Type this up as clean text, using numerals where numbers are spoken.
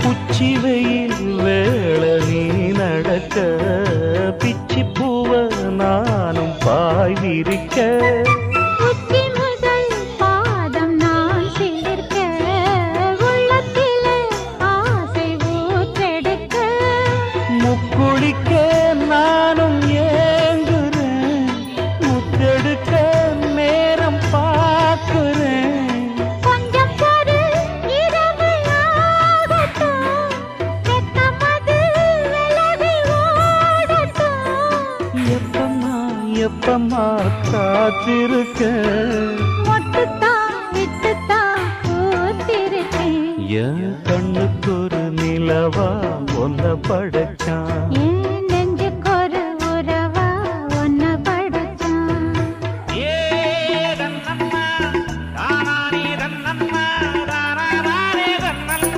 உச்சி வெயில் வேள நீ நடக்க பிச்சி பூவ நானும் பாய் விரிக்க உச்சி முதல் பாதம் நான் சிலிர்க்க உள்ளத்திலே ஆசை ஊற்றெடுக்க முக்குளிக்க நானும் ஏங்குறேன் முத்தெடுக்க நேரம் பார்க்கிறேன் கொஞ்சம் பொறு இரவு ஆகட்டும் வெக்கமது விலகி ஓடட்டும் எப்பம்மா எப்பம்மா காத்திருக்க மொட்டுத்தான் விட்டுத்தான் பூத்திருக்கேன் என் கண்ணுக்கு ஒரு நிலவா ஒன்ன படைச்சான் ஏன்